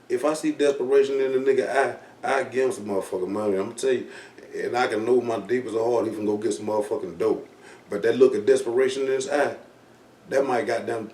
if I see desperation in the nigga, I give him some motherfucking money. I'm gonna tell you, and I can know my deepest of heart, he can go get some motherfucking dope. But that look of desperation in his eye, that might goddamn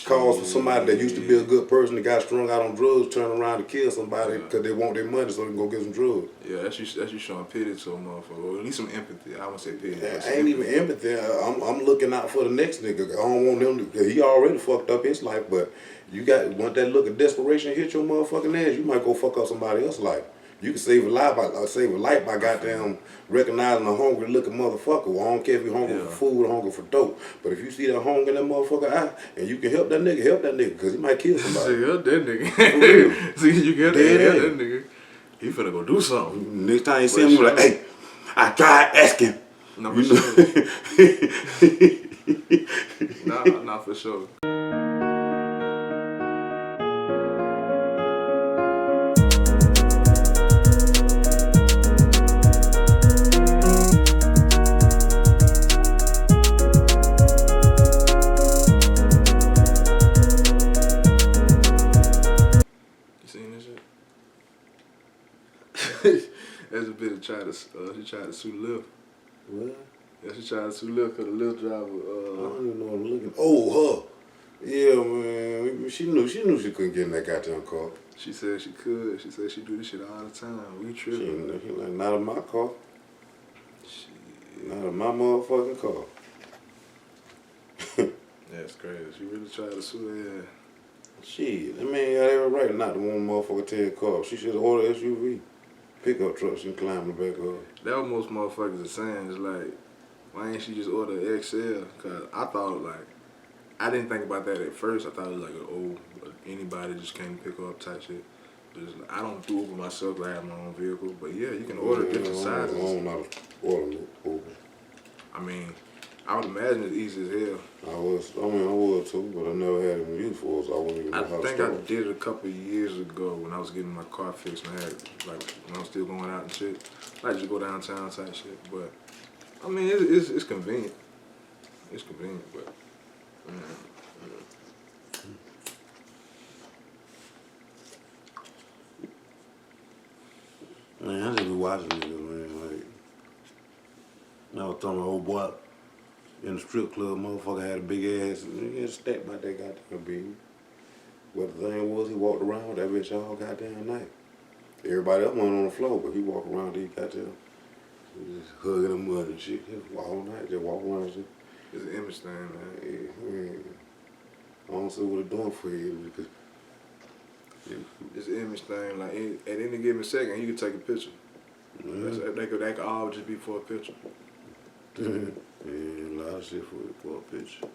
cause for somebody that used to be a good person that got strung out on drugs turn around to kill somebody because they want their money so they can go get some drugs. Yeah, that's you showing pity to a motherfucker, or at least some empathy. I wouldn't say pity. I ain't even empathy. I'm looking out for the next nigga. I don't want him to. He already fucked up his life, but you got once that look of desperation hit your motherfucking ass, you might go fuck up somebody else's life. You can save a life by goddamn recognizing a hungry looking motherfucker. Well, I don't care if you're hungry for food or hungry for dope. But if you see that hunger in that motherfucker eye and you can help that nigga, because he might kill somebody. See, help that nigga. See, you can help that nigga. He finna go do something. Next time you see him, you like, hey, I tried asking. No, for sure. Nah, for sure. That's a bit of she tried to sue Lil. What? Yeah, she tried to sue Lil because the Lil driver. I don't even know what I'm looking. Oh, her. Yeah, man. She knew she couldn't get in that goddamn car. She said she could. She said she do this shit all the time. We tripping. She like, not in my car. Shit. Not in my motherfucking car. That's crazy. She really tried to sue her. Shit, that man got every right not to want motherfucker take a car. She should have ordered SUV. Pickup truck, she can climb the back of. That what most motherfuckers are saying is like, why ain't she just order an XL? Cause I thought like, I didn't think about that at first. I thought it was like anybody just came to pick her up type shit. But it's like, I don't do Uber myself. I have my own vehicle. But yeah, you can order different sizes. I don't know how to order Uber. I mean, I would imagine it's easy as hell. I would too, but I never had it use for, so I wouldn't even know how to start. I think I did it a couple of years ago when I was getting my car fixed and I had, like, when I was still going out and shit. I just go downtown type shit, but, I mean, it's convenient. It's convenient, but, Man, I just be watching niggas, man, like, I was telling my old boy, in the strip club, motherfucker had a big ass, and he had a stack about that goddamn big. But the thing was, he walked around with that bitch all goddamn night. Everybody else went on the floor, but he walked around, he goddamn, he just hugging the mud and shit, just all night, just walk around and shit. it's an image thing, man. Yeah, I don't see what it's doing for you, because it's an image thing, like, at any given second, you can take a picture. That could all just be for a picture. Yeah, a lot of shit for a picture.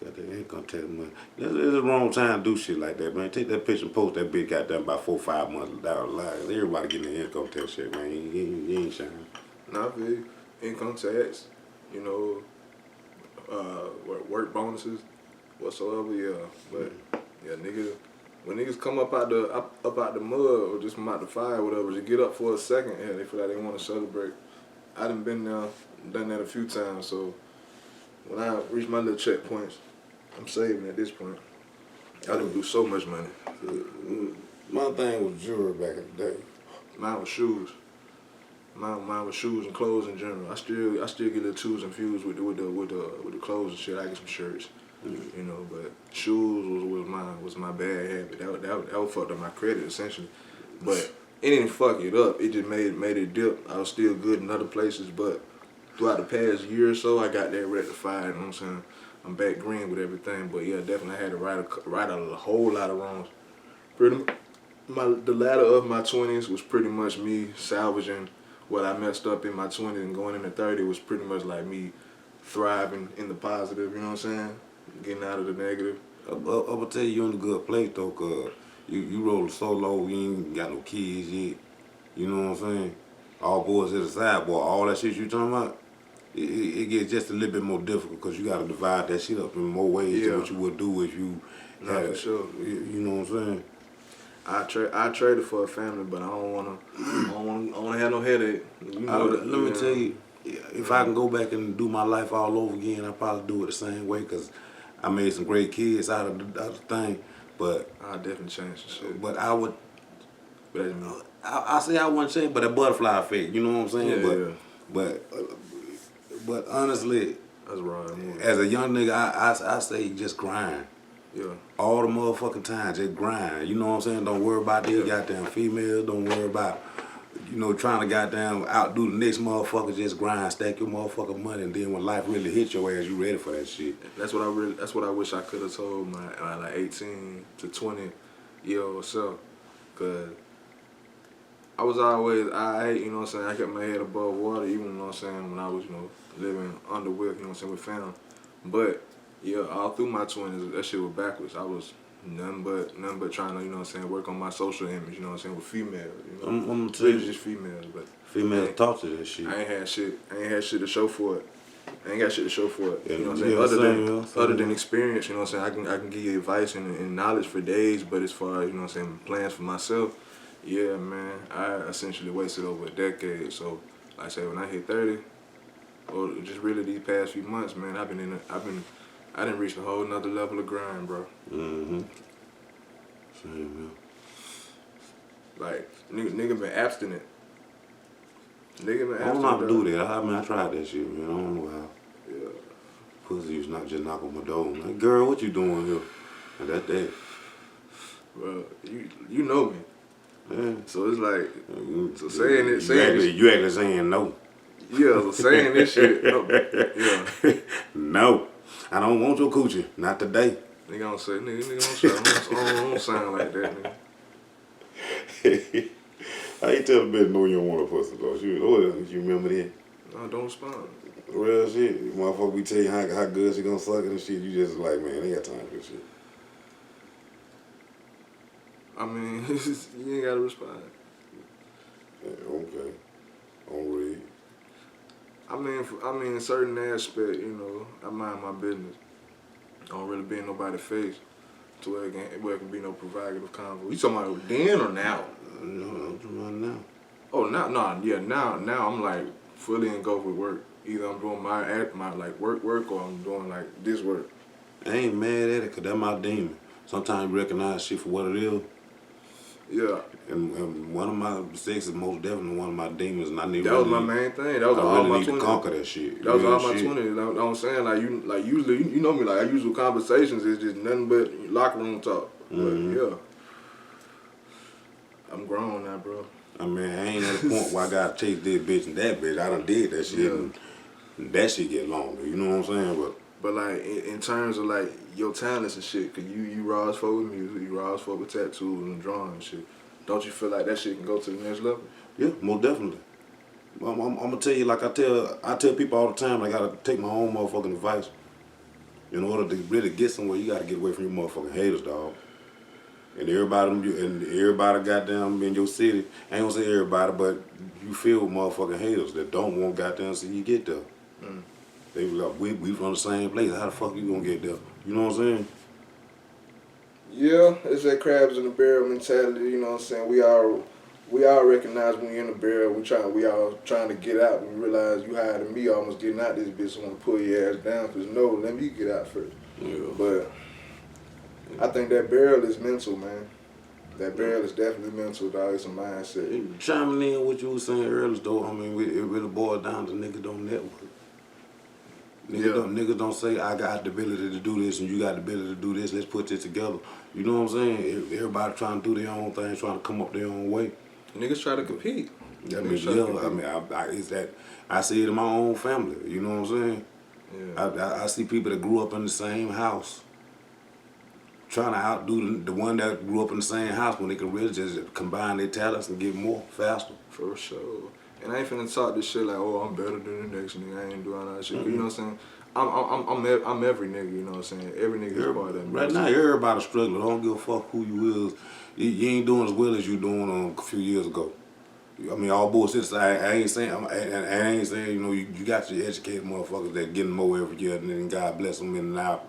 Got that income tax money. It's the wrong time to do shit like that, man. Take that picture and post that bitch goddamn about 4 or 5 months down the line. Everybody getting the income tax shit, man. You ain't shining. Nah, I feel you. Income tax, you know, work bonuses, whatsoever, yeah. But yeah, niggas, when niggas come up out the mud or just come out the fire or whatever, just get up for a second, yeah, they feel like they want to celebrate. I done been there, done that a few times, so when I reach my little checkpoints, I'm saving at this point. I done do so much money. My thing was jewelry back in the day. Mine was shoes. Mine was shoes and clothes in general. I still get little twos and fews with the clothes and shit. I get some shirts, you know. But shoes was my bad habit. That fucked up my credit essentially. But it didn't fuck it up. It just made it dip. I was still good in other places, but throughout the past year or so, I got that rectified. You know what I'm saying? I'm back green with everything. But yeah, definitely had to right a whole lot of wrongs. The latter of my 20s was pretty much me salvaging what I messed up in my 20s and going into 30 was pretty much like me thriving in the positive, you know what I'm saying? Getting out of the negative. I'm gonna tell you, you're in a good place though, cause you rolling so low, you ain't got no kids yet. You know what I'm saying? All boys at the side, boy, all that shit you talking about, it gets just a little bit more difficult because you gotta divide that shit up in more ways than what you would do if you had for sure. You know what I'm saying? I traded for a family, but I don't wanna have no headache. You know, let me tell you, if I can go back and do my life all over again, I'd probably do it the same way because I made some great kids out of the thing. But I definitely change some shit. but I would. But that's me. I say I wouldn't say, but a butterfly effect. You know what I'm saying? Yeah, But honestly, that's right. as a young nigga, I say just grind. Yeah. All the motherfucking time, just grind. You know what I'm saying? Don't worry about these goddamn females. Don't worry about, trying to goddamn outdo the next motherfucker. Just grind, stack your motherfucking money, and then when life really hits your ass, you ready for that shit. That's what I wish I could have told my like 18 to 20-year-old self. Cause I was always, you know what I'm saying, I kept my head above water, even, you know what I'm saying, when I was, living under with, you know what I'm saying, with family. But, yeah, all through my 20s, that shit was backwards. I was nothing but trying to, you know what I'm saying, work on my social image, you know what I'm saying, with females, I'm gonna tell you, just females, but females talk to this shit. I ain't had shit to show for it. I ain't got shit to show for it. Yeah, You know what I'm saying? same, Other than experience, you know what I'm saying? I can give you advice and knowledge for days, but as far as, you know what I'm saying, plans for myself, yeah, man, I essentially wasted over a decade. So, like I say, when I hit 30, or just really these past few months, man, I didn't reach a whole nother level of grind, bro. Mm-hmm. Same, Like, nigga been abstinent. I don't know how to do that. I tried that shit, man. I don't know how. Yeah. Pussy used not just knock on my door. I'm like, girl, what you doing here? And that's that. Well, you know me. Yeah. So it's like, You actually saying no. Yeah, so saying this shit, yeah. No. I don't want your coochie. Not today. Nigga don't say, nigga don't sound like that, nigga. I ain't tell the bitch no you don't want a pussy though. You remember that? No, don't respond. Real shit. Motherfucker, we tell you how good she gonna suck it and shit. You just like, man, I ain't got time for this shit. I mean, you ain't gotta respond. Yeah, okay. On read. I mean, in certain aspect, I mind my business. I don't really be in nobody's face to where it can be no provocative convo. You talking about then or now? No, I'm talking about now. Oh, now I'm like fully engulfed with work. Either I'm doing my like work or I'm doing like this work. I ain't mad at it, cause that's my demon. Sometimes you recognize shit for what it is. Yeah. And one of my sex is most definitely one of my demons, and I need. That was my main thing. That was all my 20s. To conquer that shit. That was all my 20s. You know what I'm saying? Like usually, you know me. Like our usual conversations is just nothing but locker room talk. Mm-hmm. But yeah, I'm grown now, bro. I mean, I ain't at a point where I gotta chase this bitch and that bitch. I done did that shit, and that shit get longer. You know what I'm saying? But like in terms of like your talents and shit, cause you raw as fuck with music, you raw as fuck with tattoos and drawing and shit. Don't you feel like that shit can go to the next level? Yeah, most definitely. I'm gonna tell you, like I tell people all the time, I gotta take my own motherfucking advice. In order to really get somewhere, you gotta get away from your motherfucking haters, dog. And everybody goddamn in your city, I ain't gonna say everybody, but you feel motherfucking haters that don't want goddamn see you get there. Mm. They be like, we from the same place. How the fuck you gonna get there? You know what I'm saying? Yeah, it's that crabs in the barrel mentality. You know what I'm saying? We all recognize when you're in the barrel. We all trying to get out. We realize you higher than me, almost getting out this bitch. So I want to pull your ass down. Cause no, let me get out first. Yeah. But I think that barrel is mental, man. That barrel is definitely mental, dog. It's a mindset. Chiming in what you was saying earlier, though, I mean, it really boils down to niggas don't network. Niggas don't say, I got the ability to do this and you got the ability to do this, let's put this together. You know what I'm saying? Everybody trying to do their own thing, trying to come up their own way. Niggas try to compete. I see it in my own family, you know what I'm saying? Yeah. I see people that grew up in the same house trying to outdo the one that grew up in the same house when they could really just combine their talents and get more faster. For sure. And I ain't finna talk this shit like, oh, I'm better than the next nigga. I ain't doing all that shit. Mm-hmm. You know what I'm saying? I'm every nigga. You know what I'm saying? Every nigga is part of that. Right now, everybody's struggling. I don't give a fuck who you is. You ain't doing as well as you doing a few years ago. I mean, all bullshit aside, I ain't saying you got your educated motherfuckers that getting more every year, and then God bless them. And now,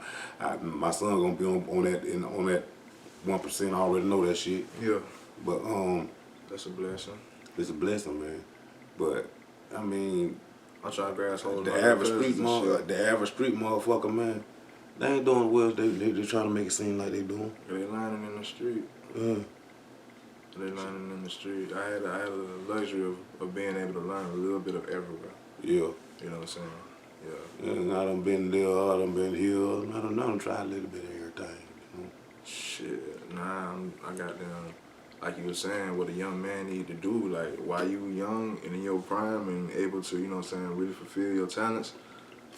my son gonna be on that 1%. I already know that shit. Yeah. But that's a blessing. It's a blessing, man. But I mean, I'm trying to grasp hold of the average street motherfucker, man. They ain't doing well. They trying to make it seem like they doing. They lining in the street. They lining in the street. I had the luxury of being able to learn a little bit of everywhere. Yeah. You know what I'm saying? Yeah. And I done been there, I done been here. I done tried a little bit of everything. You know? Shit. Nah, I got them. Like you were saying, what a young man need to do, like while you young and in your prime and able to, you know what I'm saying, really fulfill your talents,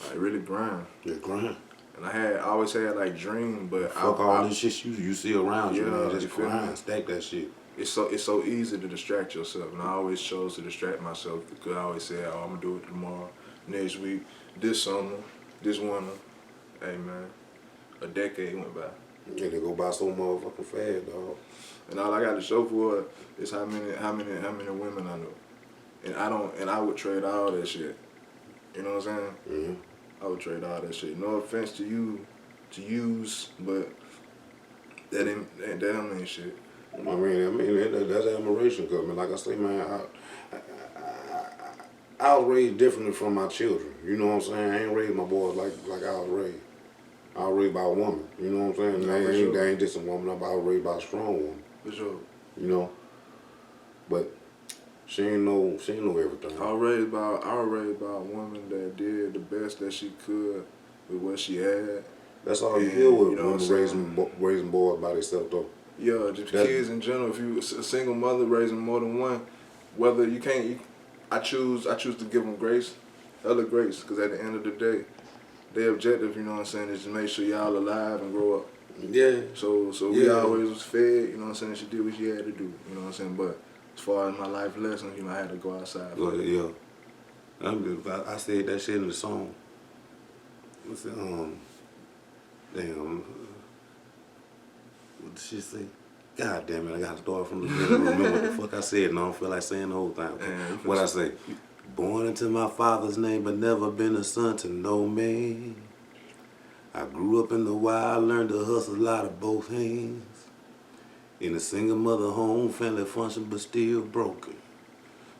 like really grind. Yeah, grind. And I always had like dream, but Fuck all this shit you see around you, man. you Just feel me? grind, stack that shit. It's so easy to distract yourself, and I always chose to distract myself because I always said, oh, I'm gonna do it tomorrow, next week, this summer, this winter. Hey man, a decade went by. Yeah, they go by so motherfucking fast, dog. And all I got to show for it is how many women I know. And I would trade all that shit. You know what I'm saying? Mm-hmm. I would trade all that shit. No offense to you to use, but that don't mean shit. I mean that's admiration, cause man, like I say, man, I was raised differently from my children. You know what I'm saying? I ain't raised my boys like I was raised. I was raised by a woman. You know what I'm saying? They ain't just a woman. I was raised by a strong woman. For sure. You know, but she ain't know everything. I was raised by a woman that did the best that she could with what she had. That's all you deal with, you know, women raising boys by themselves, though. Yeah, just kids in general. If you a single mother raising more than one, whether you can't, I choose to give them grace, hella grace, because at the end of the day, their objective, you know what I'm saying, is to make sure y'all alive and grow up. Yeah. So we always was fed, you know what I'm saying, she did what she had to do, you know what I'm saying, but as far as my life lessons, you know, I had to go outside. Yeah. I said that shit in the song. What's it, damn, what did she say? God damn it, I gotta start from the beginning. Remember what the fuck I said, and I don't feel like saying the whole thing. What I say? Born into my father's name, but never been a son to no man. I grew up in the wild, learned to hustle out of both hands. In a single mother home, family function, but still broken.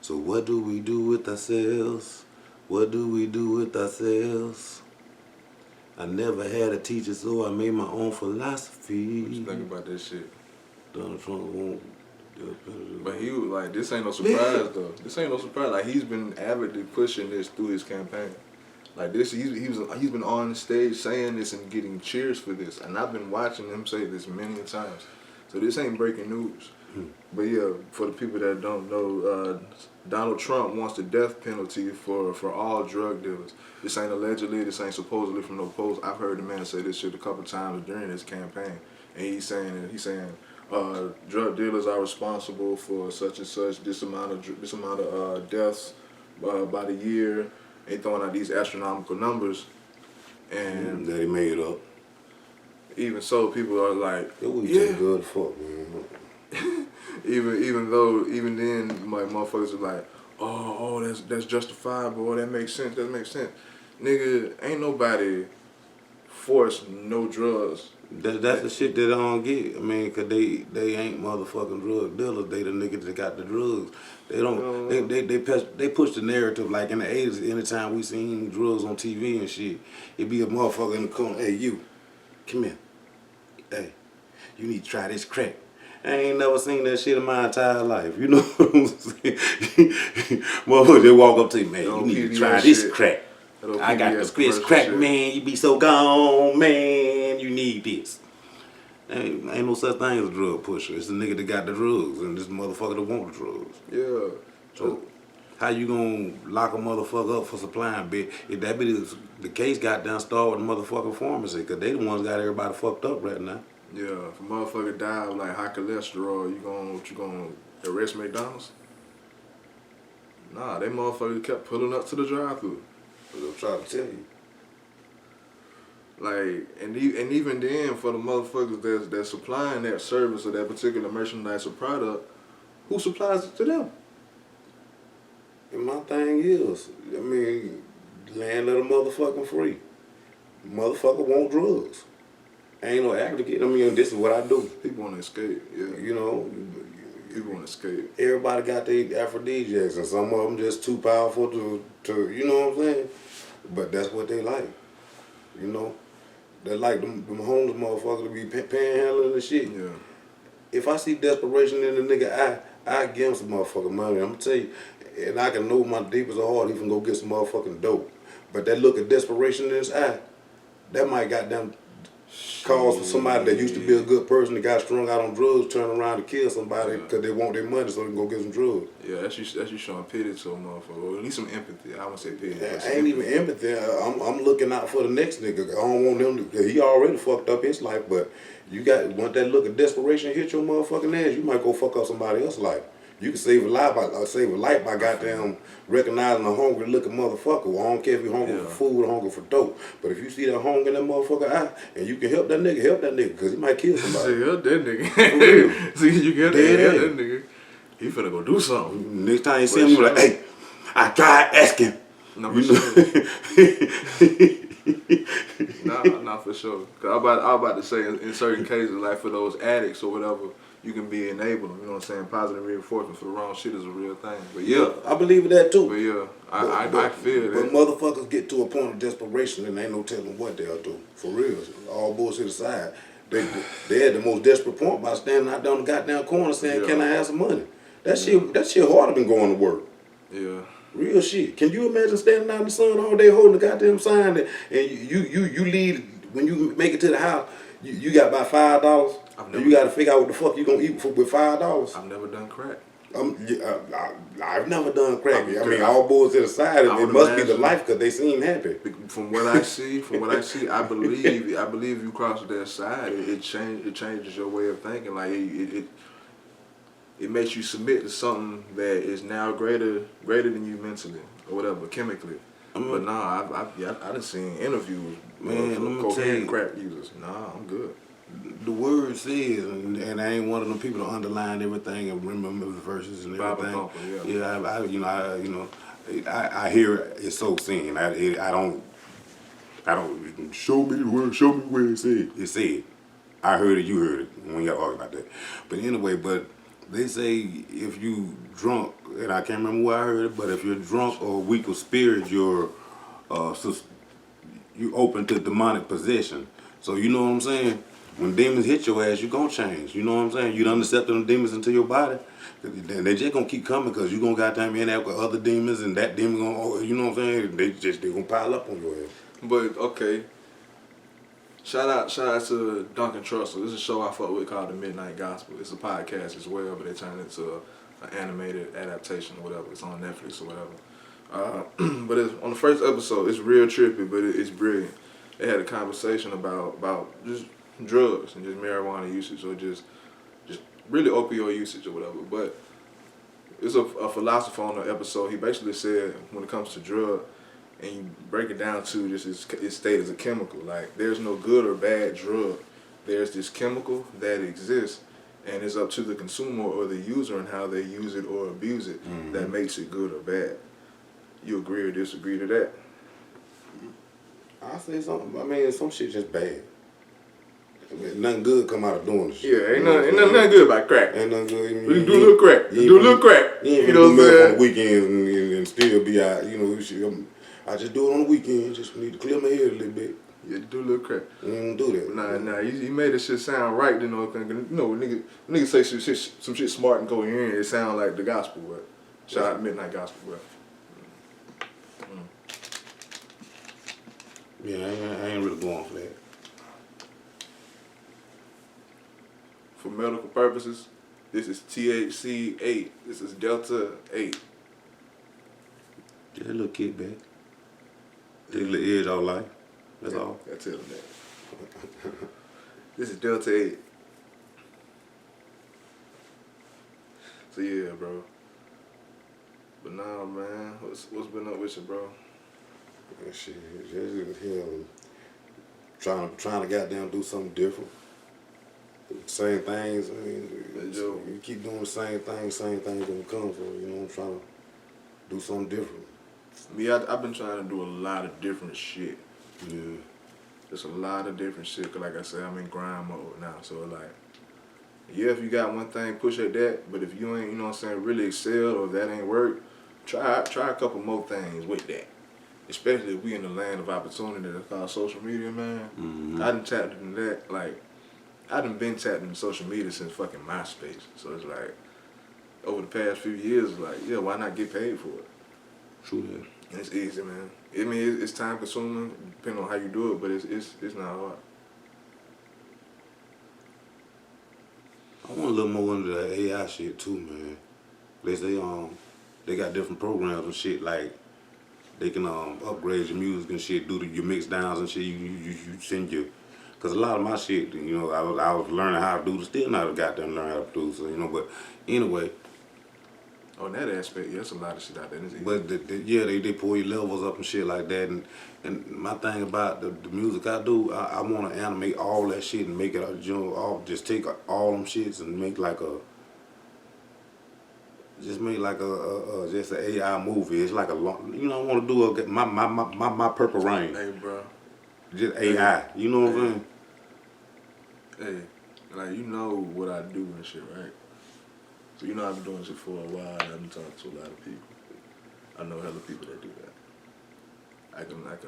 So what do we do with ourselves? What do we do with ourselves? I never had a teacher, so I made my own philosophy. Just think about this shit. Donald Trump won't. But he was like, this ain't no surprise though. This ain't no surprise. Like he's been avidly pushing this through his campaign. Like this, he's been on the stage saying this and getting cheers for this, and I've been watching him say this many times. So this ain't breaking news. But yeah, for the people that don't know, Donald Trump wants the death penalty for all drug dealers. This ain't allegedly, this ain't supposedly from no post. I've heard the man say this shit a couple times during his campaign, and he's saying drug dealers are responsible for such and such this amount of deaths by the year. They throwing out these astronomical numbers, and that he made up. Even so, people are like, it would be just good fuck, man. even then, like motherfuckers are like, oh, that's justifiable. Oh, that makes sense. Nigga, ain't nobody forced no drugs. That's the shit that I don't get. I mean, cause they ain't motherfucking drug dealers. They the niggas that got the drugs. They don't. They push the narrative like in the 80s. Anytime we seen drugs on TV and shit, it be a motherfucker in the corner. Hey, you, come here. Hey, you need to try this crack. I ain't never seen that shit in my entire life. You know what I'm saying? Motherfuckers, they walk up to you, man. You need to try this crack. I got the Chris crack, shit. Man. You be so gone, man. You need this. Ain't no such thing as a drug pusher. It's the nigga that got the drugs, and this motherfucker that want the drugs. Yeah. So how you gonna lock a motherfucker up for supplying bit? If that be the case, goddamn, start with the motherfucking pharmacy, because they the ones got everybody fucked up right now. Yeah, if a motherfucker die of like high cholesterol, you gonna arrest McDonald's? Nah, they motherfuckers kept pulling up to the drive-thru. I'm trying to tell you. Like, and even then, for the motherfuckers that's supplying that service or that particular merchandise or product, who supplies it to them? And my thing is, I mean, land of the motherfucking free. Motherfucker want drugs. Ain't no advocate. I mean, this is what I do. People want to escape, yeah. You know, people want to escape. Everybody got their aphrodisiacs, and some of them just too powerful to you know what I'm saying? But that's what they like. You know, that like them homeless motherfuckers to be panhandling and shit. Yeah. If I see desperation in the nigga, I give him some motherfucking money. I'm gonna tell you, and I can know my deepest of heart, he can go get some motherfucking dope. But that look of desperation in his eye, that might goddamn cause for somebody that used to be a good person that got strung out on drugs turn around to kill somebody because they want their money so they can go get some drugs. Yeah, that's you showing pity to a motherfucker, or at least some empathy. I wouldn't say pity. But I ain't even empathy. I'm looking out for the next nigga. I don't want him to, cause he already fucked up his life, but you got, once that look of desperation hit your motherfucking ass, you might go fuck up somebody else's life. You can save a life by goddamn recognizing a hungry looking motherfucker. Well, I don't care if you're hungry for food or hungry for dope. But if you see that hunger in that motherfucker eye and you can help that nigga, because he might kill somebody. See, help that nigga. See, you can help that nigga. He finna go do something. Next time you see him, you like, hey, I tried asking. No, for sure. Nah, for sure. Cause I was about to say, in certain cases, like for those addicts or whatever, you can be enabling. You know what I'm saying? Positive reinforcement for the wrong shit is a real thing. But yeah, I believe in that too. But yeah, I feel that. But motherfuckers get to a point of desperation and ain't no telling what they'll do. For real, all bullshit aside, they had the most desperate point by standing out down the goddamn corner saying, "Can I have some money?" That shit harder than going to work. Yeah. Real shit. Can you imagine standing out in the sun all day holding the goddamn sign and you leave when you make it to the house, you got about $5 and you got to figure out what the fuck you gonna eat with $5. I've never done crack. I've never done crack. I mean, all bullshit aside, it must be the life because they seem happy. From what I see, I believe you cross that side, it changes your way of thinking. Like it makes you submit to something that is now greater than you mentally or whatever, chemically. But nah, I done seen interviews with cocaine crack users. Nah, I'm good. The word says, and I ain't one of them people to underline everything and remember the verses and everything. I hear it's so seen. I don't show me where it said. It said. I heard it, you heard it. We ain't got to argue about that. But anyway, they say if you drunk, and I can't remember where I heard it, but if you're drunk or weak of spirit, you're open to demonic possession. So you know what I'm saying? When demons hit your ass, you gonna change. You know what I'm saying? You done accepted them demons into your body. They just gonna keep coming because you gonna goddamn in there with other demons and that demon gonna, you know what I'm saying? They gonna pile up on your ass. But okay. Shout out to Duncan Trussell. This is a show I fuck with called The Midnight Gospel. It's a podcast as well, but they turned it into an animated adaptation or whatever. It's on Netflix or whatever. But on the first episode, it's real trippy, but it's brilliant. They had a conversation about just drugs and just marijuana usage or just really opioid usage or whatever. But it's a philosopher on the episode. He basically said when it comes to drug, and you break it down to just its state as a chemical. Like, there's no good or bad drug. There's this chemical that exists, and it's up to the consumer or the user and how they use it or abuse it that makes it good or bad. You agree or disagree to that? I say something. I mean, some shit just bad. I mean, nothing good come out of doing this shit. Yeah, ain't nothing good about crack. Ain't nothing good. You do a little crack. You do a little crack. You know what I'm saying? On the weekends and still be out. You know, I just do it on the weekend. Just need to clear my head a little bit. Yeah, do a little crack. You don't do that. Nah. You made this shit sound right. You know, niggas say some shit smart and coherent. It sound like the gospel. But shout out to Midnight Gospel, bro. Yeah, I ain't really going for that. For medical purposes, this is THC 8. This is Delta 8. Just a little kickback. Take a little edge off life. That's all. I tell them that. This is Delta 8. So yeah, bro. But nah, man. What's been up with you, bro? That shit, just trying to goddamn do something different. Same things. I mean, you keep doing the same things gonna come for. You know, I'm trying to do something different. Me, I've been trying to do a lot of different shit. Yeah. Just a lot of different shit. Cause like I said, I'm in grind mode now. So like, yeah, if you got one thing, push at that. But if you ain't, you know what I'm saying, really excel or if that ain't work, try a couple more things with that. especially if we in the land of opportunity that's called social media, man. Mm-hmm. I done tapped into that, like, I done been tapped into social media since fucking MySpace. So it's like, over the past few years, like, yeah, why not get paid for it? True that. And it's easy, man. I mean, it's time consuming, depending on how you do it, but it's not hard. I want a little more into that AI shit too, man. They got different programs and shit like they can upgrade your music and shit, do your mix downs and shit. You send your, cause a lot of my shit, you know, I was learning how to do, still not a goddamn learn how to do, so you know. But anyway, On that aspect, yeah, there's a lot of shit out there. It's easy. but yeah, they pull your levels up and shit like that. And my thing about the music I do, I want to animate all that shit and make it, you know, just take all them shits and make like a. Just make like just an AI movie. It's like a long, you know, I want to do my Purple Rain. Hey, bro. Just AI. You know what I'm saying? Hey, like, you know what I do and shit, right? So you know I've been doing shit for a while. I've been talking to a lot of people. I know hella people that do that. I can link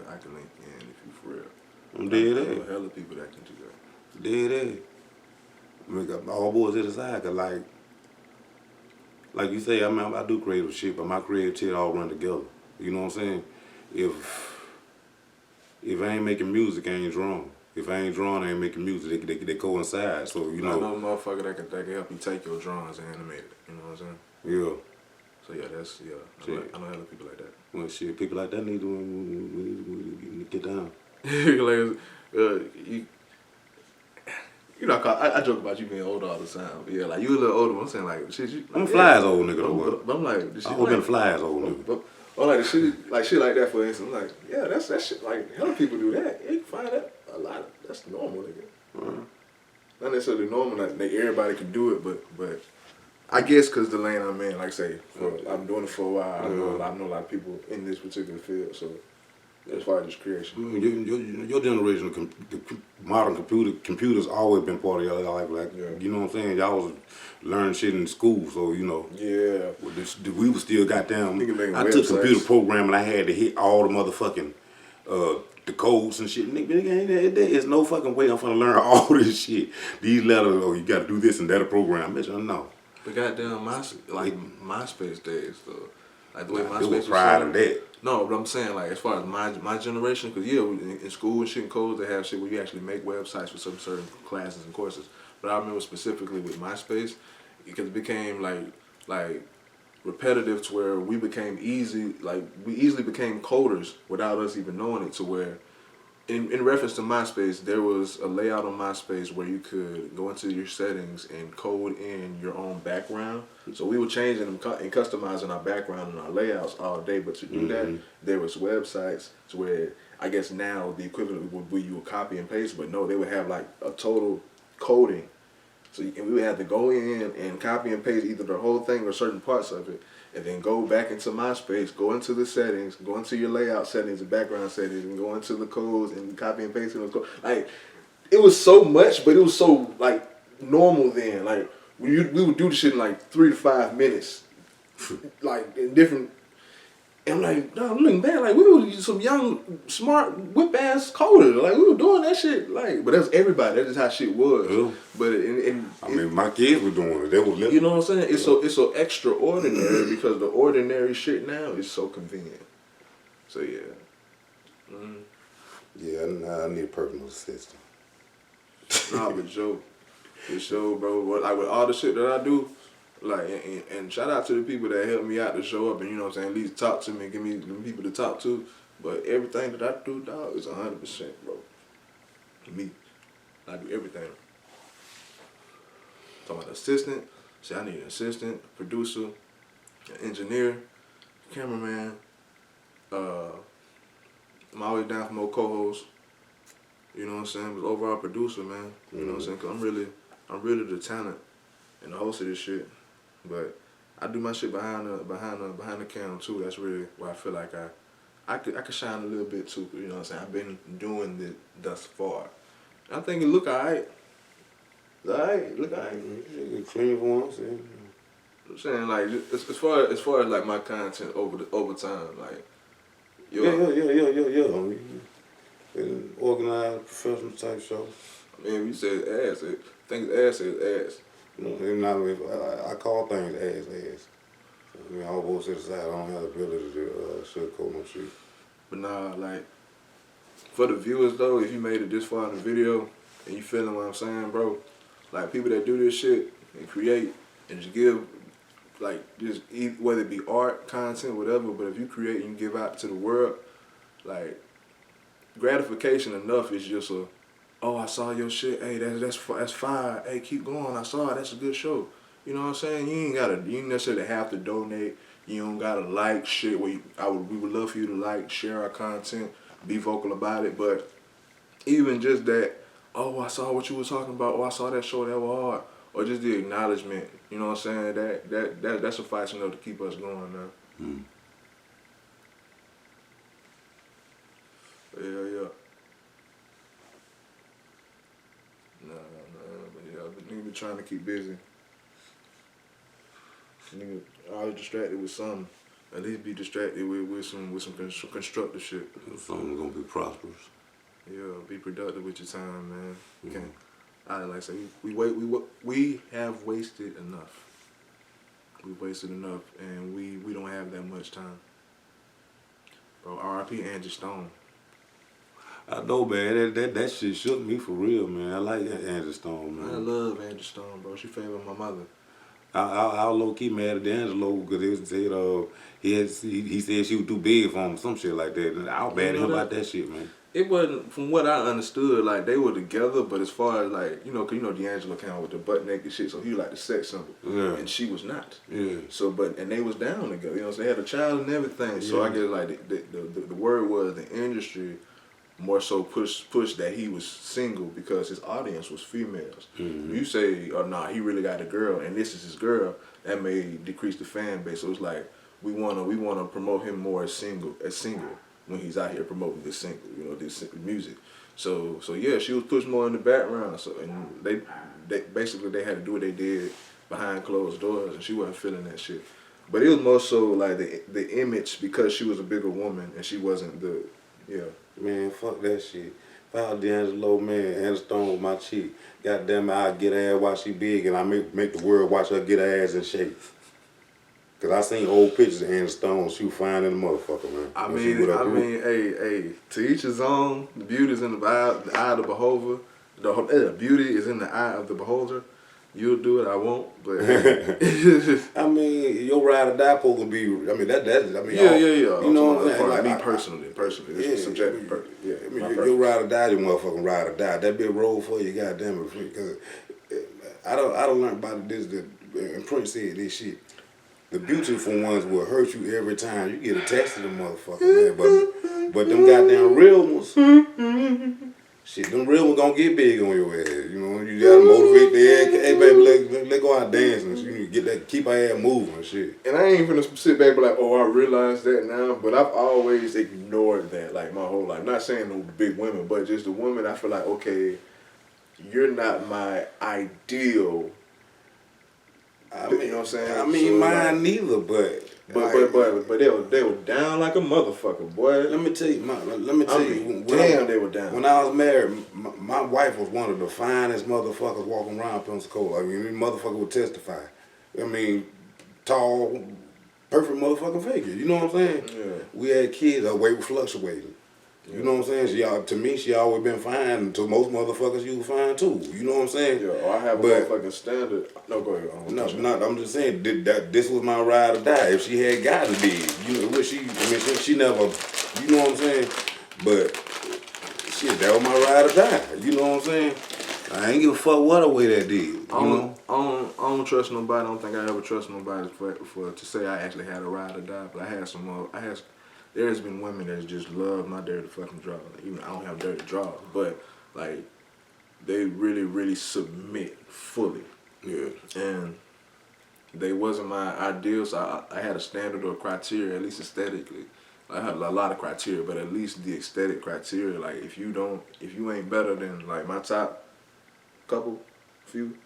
you in if you for real. I'm dead I know ass. hella people that can do that. Dead ass. Make up all boys at the side, cause like you say, I mean, I do creative shit, but my creativity all run together. You know what I'm saying? If I ain't making music, I ain't drawing. If I ain't drawing, I ain't making music. They coincide. So you know. I know a motherfucker that can help you take your drawings and animate it. You know what I'm saying? Yeah. So yeah, I know hella people like that. Well, shit, people like that need to get down. Like, you know, I joke about you being older all the time. But yeah, like, you a little older, but I'm saying, like, shit, you... I'm fly as old nigga though. But I'm like, the shit... I always been fly as old nigga. But like, the shit like that, for instance, I'm like, yeah, that's that shit, like, hella people do that. You can find that a lot. That's normal, nigga. Not necessarily normal, like, everybody can do it, but I guess because the lane I'm in, like I say, I've been doing it for a while. I know a lot of people in this particular field, so as far as this creation. Your generation, modern computers always been part of your life. Like, you know what I'm saying? Y'all was learning shit in school, so you know. Yeah. We was still goddamn. I websites. took computer programming. I had to hit all the motherfucking the codes and shit. Nigga, there is no fucking way I'm finna learn all this shit. These letters, you got to do this and that a program. Bitch, no. But goddamn, MySpace days though, like the way MySpace was prior to that. No, but I'm saying, like, as far as my generation, because yeah, in school and shit and codes, they have shit where you actually make websites for some certain classes and courses. But I remember specifically with MySpace, because it became like repetitive to where we easily became coders without us even knowing it. To where, in reference to MySpace, there was a layout on MySpace where you could go into your settings and code in your own background. So we were changing and customizing our background and our layouts all day. But to do that, there was websites to where, I guess now the equivalent would be you would copy and paste, but no, they would have like a total coding. So and we would have to go in and copy and paste either the whole thing or certain parts of it, and then go back into MySpace, go into the settings, go into your layout settings and background settings, and go into the codes and copy and paste those codes. Like, it was so much, but it was so, like, normal then. Like, we would do the shit in like 3 to 5 minutes, like, in different. And I'm like, no, looking back, like, we were some young, smart, whip-ass coders. Like, we were doing that shit. Like, but that was everybody. That's just how shit was. Yeah. But I mean, my kids were doing it. They was living. You know what I'm saying? It's so extraordinary because the ordinary shit now is so convenient. So yeah. Yeah, I need a personal assistant. Nah, but Joe, bro. Like, with all the shit that I do, like, and shout out to the people that help me out to show up and, you know what I'm saying, at least talk to me and give me people to talk to. But everything that I do, dog, is 100%, bro. Me. I do everything. Talking about assistant. See, I need an assistant, a producer, an engineer, cameraman. I'm always down for more co-hosts. You know what I'm saying? But overall producer, man. You know what I'm saying? Cause I'm really the talent and the host of this shit. But I do my shit behind the camera too. That's really where I feel like I could shine a little bit too. You know what I'm saying? I've been doing it thus far. I think it look alright. Look alright. Clean for once. I'm saying, like, as far as like my content over time, like, Yeah. An organized, professional type show. I mean, you said ass. I think ass is ass. You know, and I call things ass. I mean, all both to the side, I don't have the ability to sugarcoat no shit. But nah, like, for the viewers though, if you made it this far in the video and you feeling what I'm saying, bro, like people that do this shit and create and just give, like, just whether it be art, content, whatever, but if you create and you give out to the world, like, gratification enough is just a, oh, I saw your shit, hey, that's fire, hey, keep going, I saw it, that's a good show. You know what I'm saying? You ain't necessarily have to donate. You don't gotta like shit. We would love for you to like, share our content, be vocal about it. But even just that, oh, I saw what you were talking about. Oh, I saw that show, that was hard. Or just the acknowledgement. You know what I'm saying? That suffices enough to keep us going now. Mm. Yeah. Nah, but yeah, but nigga be trying to keep busy. Nigga always distracted with something. At least be distracted with some constructive shit. Something gonna be prosperous. Yeah, be productive with your time, man. Mm-hmm. Okay. I like I say we have wasted enough. We've wasted enough, and we don't have that much time. Bro, R.I.P. Angie Stone. I know, man. That shit shook me for real, man. I like Angie Stone, man. I love Angie Stone, bro. She favored my mother. I was low key mad at D'Angelo because he said he said she was too big for him, some shit like that. And I was mad at him about that shit, man. It wasn't, from what I understood, like, they were together, but as far as, like, cause D'Angelo came out with the butt naked shit, so he was like the sex symbol. Yeah. And she was not. Yeah. So, and they was down together, so they had a child and everything. So I guess, like, the word was the industry more so pushed that he was single because his audience was females. Mm-hmm. You say, oh, nah, he really got a girl, and this is his girl, that may decrease the fan base. So it's like, we wanna promote him more as single when he's out here promoting this single, this music. So yeah, she was pushed more in the background. So, and they basically they had to do what they did behind closed doors, and she wasn't feeling that shit. But it was more so like the image, because she was a bigger woman and she wasn't Man, fuck that shit. If I was D'Angelo, man, Angie Stone with my chick, goddamn it, I get her ass while she big, and I make the world watch her get her ass in shape. Cause I seen old pictures of Angie Stone. She was fine in the motherfucker, man. I mean, hey, to each his own. The beauty is in the eye of the beholder. The beauty is in the eye of the beholder. You'll do it, I won't. But I mean, your ride or die supposed to be. I mean, that's. I mean, yeah. You know what I'm saying? Like, me personally, it's subjective. Yeah, I mean, your ride or die, your motherfucking ride or die. That be a roll for you, goddamn it. Because I don't learn about this. And Prince said this shit. The beautiful ones will hurt you every time you get attached to the motherfucker, man. But them goddamn real ones, shit, them real ones gonna get big on your ass. You gotta motivate the ass. Hey, baby, let's go out dancing. You get that, keep our ass moving and shit. And I ain't finna sit back and be like, oh, I realize that now. But I've always ignored that, like, my whole life. Not saying no big women, but just the women. I feel like, okay, you're not my ideal. You know what I'm saying? I mean, so, mine like, neither, but they were down like a motherfucker, boy. Let me tell you. They were down. When I was married, my wife was one of the finest motherfuckers walking around Pensacola. I mean, motherfucker would testify. I mean, tall, perfect motherfucking figure. You know what I'm saying? Yeah. We had kids. Her weight was fluctuating. You know what I'm saying? To me, she always been fine. And to most motherfuckers, you was fine too. You know what I'm saying? Yeah, I have a motherfucking standard. No, go ahead. I'm just saying this was my ride or die. If she had got to be, she never, you know what I'm saying? But shit, that was my ride or die. You know what I'm saying? I ain't give a fuck what way that did. I don't trust nobody. I don't think I ever trust nobody to say I actually had a ride or die. But there's been women that just love my dirty fucking draws. Even I don't have dirty draws, but like they really, really submit fully. Yeah. And they wasn't my ideal, so I had a standard or a criteria, at least aesthetically. I had a lot of criteria, but at least the aesthetic criteria. Like if you ain't better than like my top few,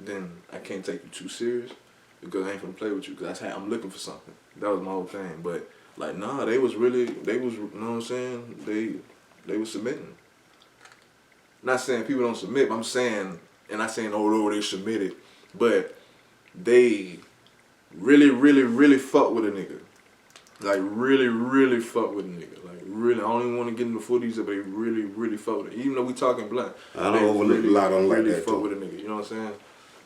then I can't take you too serious because I ain't finna play with you. Because I'm looking for something. That was my whole thing. But Like, nah, they was, you know what I'm saying? They was submitting. Not saying people don't submit, but I'm saying, and not saying, oh, they submitted, but they really fuck with a nigga. Like, really fuck with a nigga. Like, really, I don't even want to get into footies, but they really fuck with it. Even though we talking blunt. I don't overlook a lot on like that, fuck too. with a nigga, you know what I'm saying?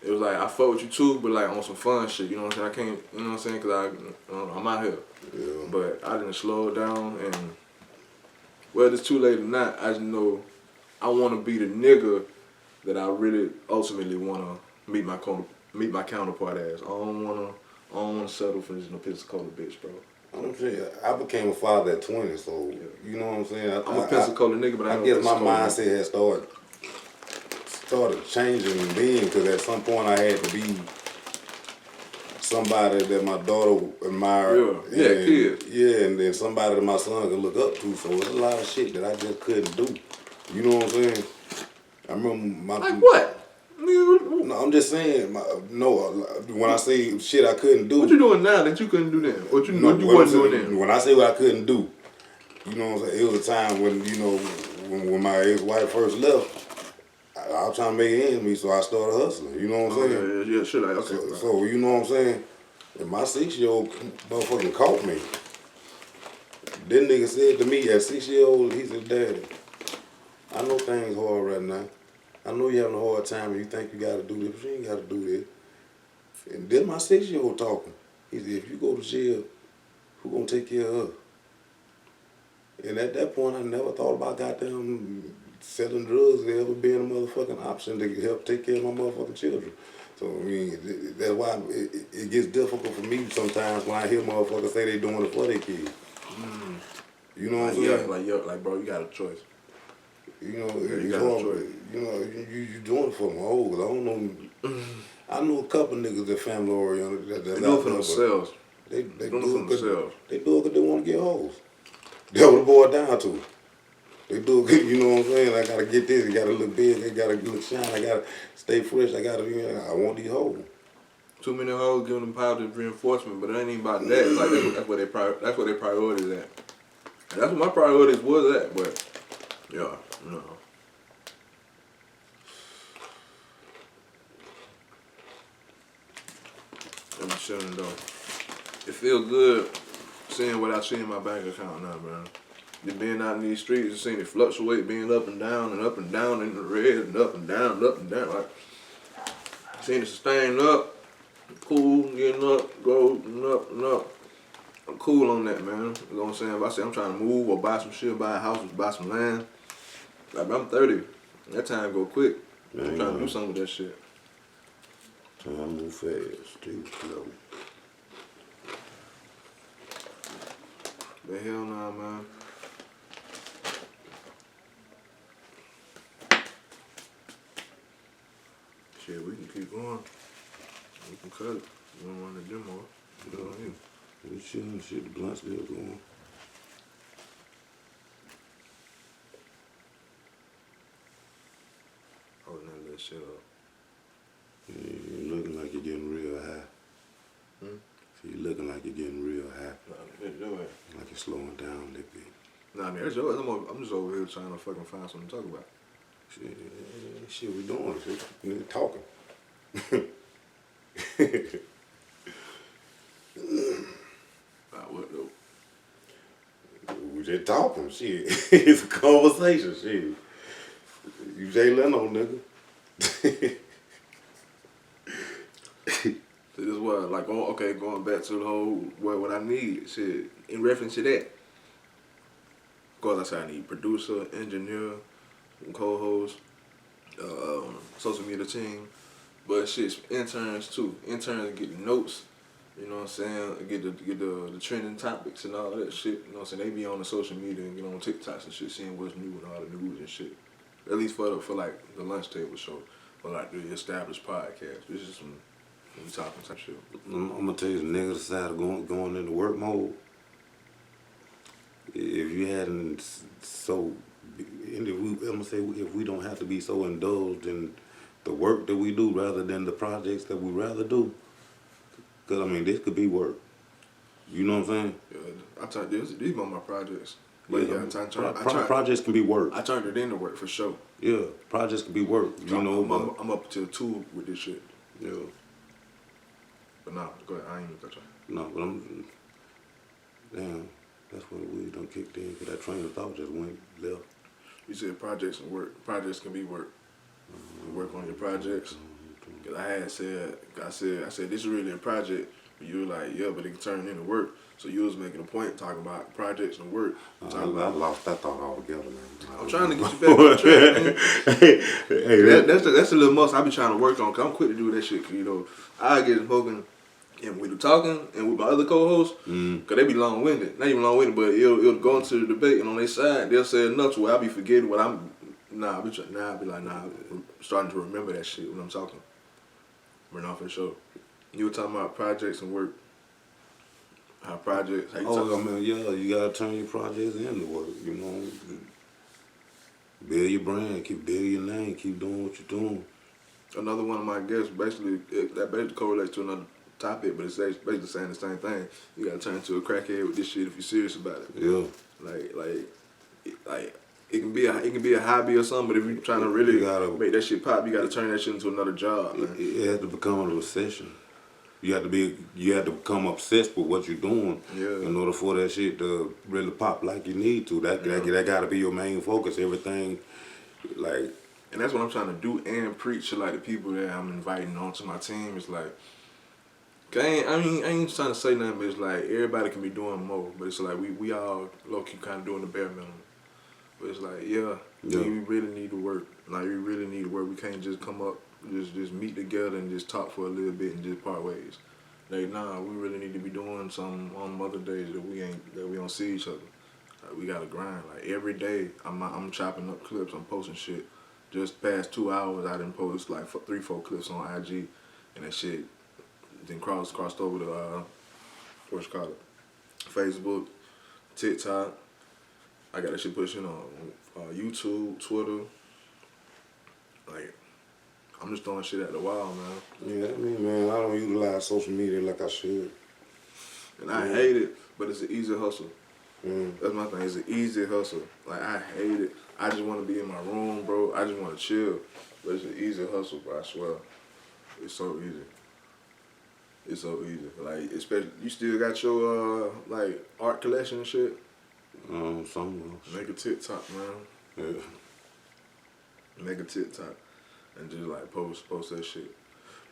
It was like, I fuck with you too, but like on some fun shit, you know what I'm saying? I can't, you know what I'm saying? Because I'm out here. Yeah. But I didn't slow it down, and whether it's too late or not, I just know I want to be the nigga that I really ultimately want to meet my counterpart as. I don't want to settle for just no Pensacola bitch, bro. I'm saying, I became a father at 20, so you know what I'm saying. I'm a Pensacola nigga, but I guess my mindset has started changing and being, because at some point I had to be somebody that my daughter admired. Yeah, kids. Yeah, and then somebody that my son could look up to. So there's a lot of shit that I just couldn't do. You know what I'm saying? I remember like what? No, I'm just saying. When I say shit I couldn't do. What you doing now that you couldn't do then? What you wasn't doing then? When I say what I couldn't do, you know what I'm saying? It was a time when, you know, when my ex-wife first left, I was trying to make ends meet, so I started hustling. You know what I'm saying? Yeah, shit. Like, okay. So you know what I'm saying? And my 6-year-old motherfucking caught me. That nigga said to me at 6-year-old, he said, "Daddy, I know things hard right now. I know you're having a hard time and you think you gotta do this, but you ain't gotta do this." And then my 6-year-old talking. He said, "If you go to jail, who gonna take care of her?" And at that point, I never thought about goddamn selling drugs as ever being a motherfucking option to help take care of my motherfucking children. So, I mean, that's why it gets difficult for me sometimes when I hear motherfuckers say they doing it for their kids. You know what I'm saying? Like, bro, you got a choice. You know, it's hard. You know, you doing it for my old. I don't know. I know a couple niggas that family oriented. They do it for themselves. They do it for themselves. They do it because they want to get hoes. That's what it boiled down to. They do it, you know what I'm saying? I gotta get this. It gotta look big. It gotta look shine. I gotta stay fresh. I gotta, you know, I want these hoes. Too many hoes giving them positive reinforcement, but it ain't even about that. It's like that's what their priorities at. And that's what my priorities was at. But yeah, no. I'm chilling though. It feel good seeing what I see in my bank account now, man. Just being out in these streets and seeing it fluctuate, being up and down in the red and up and down. Like seeing it sustain up, cool, getting up, going up and up. I'm cool on that, man. You know what I'm saying? If I say I'm trying to move or buy some shit, buy a house or buy some land, like I'm 30. That time go quick. I'm trying to do something with that shit. Time move fast, too slow. The hell nah, man. Shit, we can keep going. We can cut it. We don't want to demo it. Get it on you. We chilling, shit, the blunt's still going. Holding that little shit up. Yeah, you're looking like you're getting real high. So you're looking like you're getting real high. Like you're slowing down a little bit. Nah, man, I'm just over here trying to fucking find something to talk about. Shit, we doing shit. We talking. What though? We just talking, shit. It's a conversation, shit. You Jay Leno, nigga. So this is what, like, going back to the whole, what I need, shit, in reference to that. Of course, I said I need producer, engineer, co-host, social media team, but shit, interns too. Interns get the notes, you know what I'm saying, get the trending topics and all that shit, you know what I'm saying. They be on the social media and get on TikToks and shit, seeing what's new and all the news and shit. At least for like the lunch table show, or like the established podcast. This is some we talking type shit. I'm gonna tell you, the negative side of going into work mode. If you hadn't I'm gonna say if we don't have to be so indulged in the work that we do rather than the projects that we rather do, because I mean this could be work. You know what I'm saying? Yeah, I turned these are my projects. But yeah, Projects can be work. I turned it into work for sure. Yeah, projects can be work. You know, I'm up to 2 with this shit. Yeah. But nah, go ahead. I ain't even got you. No, but I'm. Damn, that's when the weed done kicked in. Cause that train of thought just went left. You said projects and work. Projects can be work. You work on your projects. Cause I said this is really a project. But you were like, yeah, but it can turn into work. So you was making a point talking about projects and work. I lost that thought altogether, man. I'm trying to get you back on track, man. Hey, that's a little muscle I be trying to work on. Cause I'm quick to do that shit. Cause you know, I get smoking and we were talking and with my other co-hosts, cause they be long-winded. Not even long-winded, but it'll go into the debate and on their side they'll say enough to where I be forgetting what I'm. I be like, I'm starting to remember that shit when I'm talking. But not for sure. You were talking about projects and work. How projects? How you I mean, yeah, you gotta turn your projects into work. You know, build your brand, keep building your name, keep doing what you're doing. Another one of my guests that basically correlates to another topic, but it's basically saying the same thing. You gotta turn into a crackhead with this shit if you're serious about it. Yeah. Like it can be a hobby or something, but if you're trying to really make that shit pop, you gotta turn that shit into another job, man. It has to become a obsession. You have to become obsessed with what you're doing in order for that shit to really pop like you need to. That gotta be your main focus. Everything, like. And that's what I'm trying to do and preach to like the people that I'm inviting onto my team. It's like, I ain't trying to say nothing, but it's like everybody can be doing more. But it's like we all low key kind of doing the bare minimum. But it's like, we really need to work. Like we really need to work. We can't just come up. Just meet together and just talk for a little bit and just part ways. Like we really need to be doing something on other days that we don't see each other. Like, we gotta grind. Like every day, I'm chopping up clips. I'm posting shit. Just past 2 hours, I done post like 3-4 clips on IG, and that shit then crossed over to what's it called, Facebook, TikTok. I got that shit pushing on YouTube, Twitter. Like. I'm just throwing shit at the wall, man. Yeah, I mean, man, I don't utilize social media like I should. And I hate it, but it's an easy hustle. That's my thing. It's an easy hustle. Like, I hate it. I just want to be in my room, bro. I just want to chill. But it's an easy hustle, bro. I swear. It's so easy. It's so easy. Like, especially, you still got your, like, art collection and shit? Some. Make a TikTok, man. Yeah. Make a TikTok. And just like post that shit.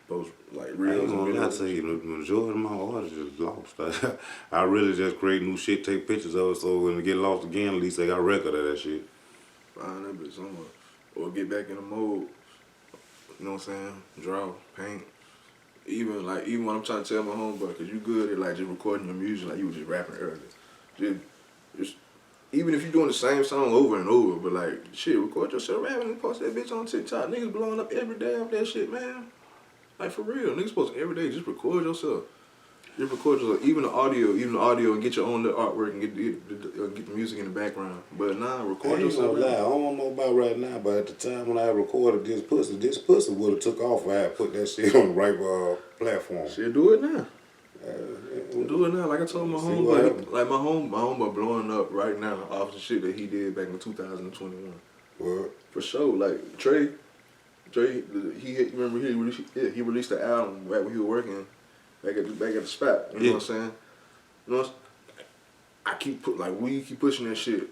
Post like reels and videos. I say the majority of my art is just lost. I really just create new shit, take pictures of it, so when it get lost again, at least they got record of that shit. Find that bitch somewhere. Or get back in the mode. You know what I'm saying? Draw, paint. Even when I'm trying to tell my homeboy, cause you good at like just recording your music like you was just rapping earlier. Just even if you're doing the same song over and over, but like, shit, record yourself rapping and post that bitch on TikTok. Niggas blowing up every day off that shit, man. Like, for real. Niggas post every day. Just record yourself. Just record yourself. Even the audio, and get your own little artwork and get the music in the background. But record yourself. I don't know about right now, but at the time when I recorded this pussy would have took off if I had put that shit on the right platform. Shit, do it now. Do it now, like I told my homeboy. Like my homeboy blowing up right now off the shit that he did back in 2021. What? For sure, like Trey, he released the album right when he was working back at the spot. You know what I'm saying? You know, we keep pushing that shit.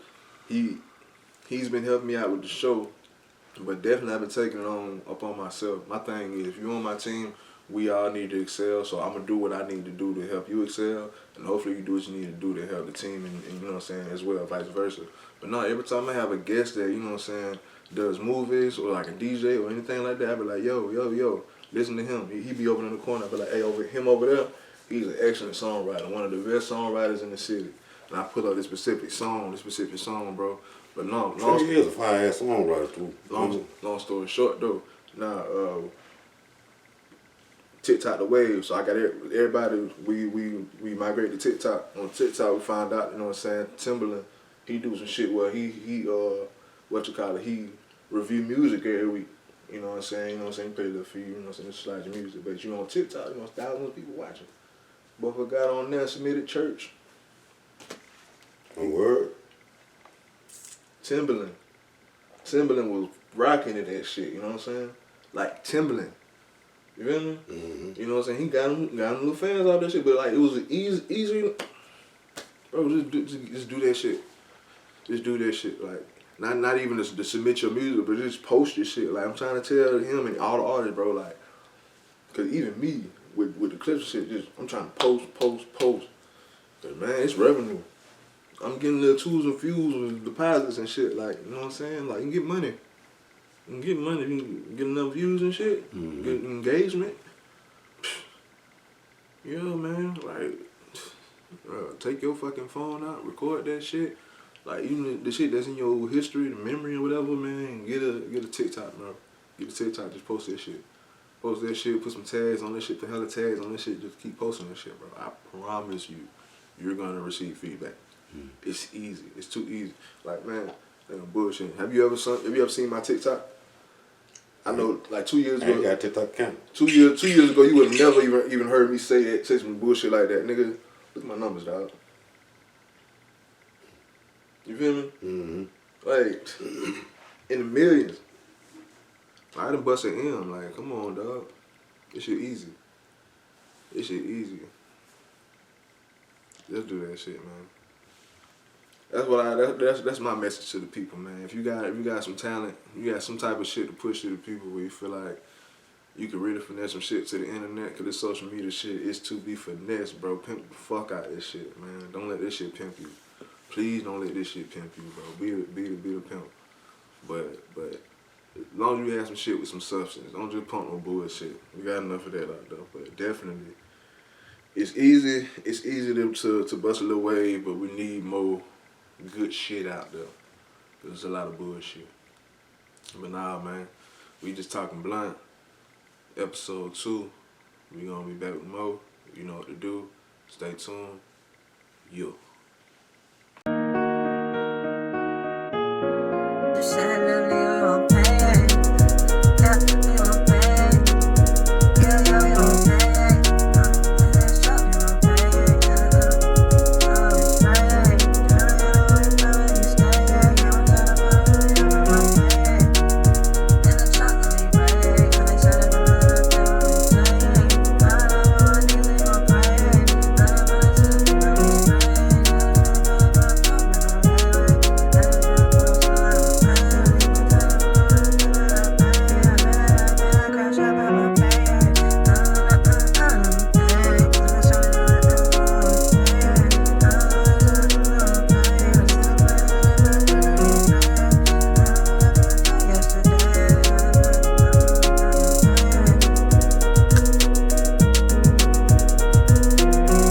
He's been helping me out with the show, but definitely I've been taking it upon myself. My thing is, if you're on my team, we all need to excel, so I'm going to do what I need to do to help you excel, and hopefully you do what you need to do to help the team, and you know what I'm saying, as well, vice versa. But every time I have a guest that, you know what I'm saying, does movies or like a DJ or anything like that, I be like, yo, listen to him. He be over in the corner. I be like, hey, over there, he's an excellent songwriter, one of the best songwriters in the city. And I put up this specific song, bro. But he is a fine-ass songwriter, too. Long story short, though, TikTok the wave, so I got everybody. We migrate to TikTok. On TikTok, we find out, you know what I'm saying, Timberland, he do some shit where he he review music every week. You know what I'm saying? He pay a little fee. You know what I'm saying? Slide your music, but you on TikTok, thousands of people watching. Motherfucker got on there and submitted church. A word. Timberland was rocking at that shit, you know what I'm saying? Like Timberland. You feel me? Mm-hmm. You know what I'm saying? He got him little fans out that shit, but like it was easy. Bro, just do that shit. Just do that shit. Like not even to submit your music, but just post your shit. Like I'm trying to tell him and all the artists, bro. Like, cause even me with the clips and shit, just I'm trying to post. But man, it's revenue. I'm getting little tools and fuels with deposits and shit. Like, you know what I'm saying? Like, you can get money. You can get money. You can get enough views and shit. Mm-hmm. Get engagement. Yeah, man. Like, take your fucking phone out, record that shit. Like, even the shit that's in your history, the memory or whatever, man. Get a TikTok, bro. Get a TikTok. Just post that shit. Post that shit. Put some tags on that shit. Put hella tags on that shit. Just keep posting that shit, bro. I promise you, you're gonna receive feedback. It's easy. It's too easy. Like, man, bullshit. Have you ever seen my TikTok? I know, like 2 years I ain't ago. got TikTok account. 2 years ago, you would have never even heard me say some bullshit like that, nigga. Look at my numbers, dog. You feel me? Mm-hmm. Like in the millions. I done busted M. Like, come on, dog. This shit easy. This shit easy. Just do that shit, man. That's my message to the people, man. If you got some talent, you got some type of shit to push to the people where you feel like you can really finesse some shit to the internet, cause this social media shit is to be finessed, bro. Pimp the fuck out this shit, man. Don't let this shit pimp you. Please don't let this shit pimp you, bro. Be the pimp. But as long as you have some shit with some substance, don't just pump no bullshit. We got enough of that out there. But definitely, it's easy to bust a little wave, but we need more good shit out there. There's a lot of bullshit. But nah, man, we just talking blunt. Episode 2. We gonna be back with more. You know what to do. Stay tuned. Yo.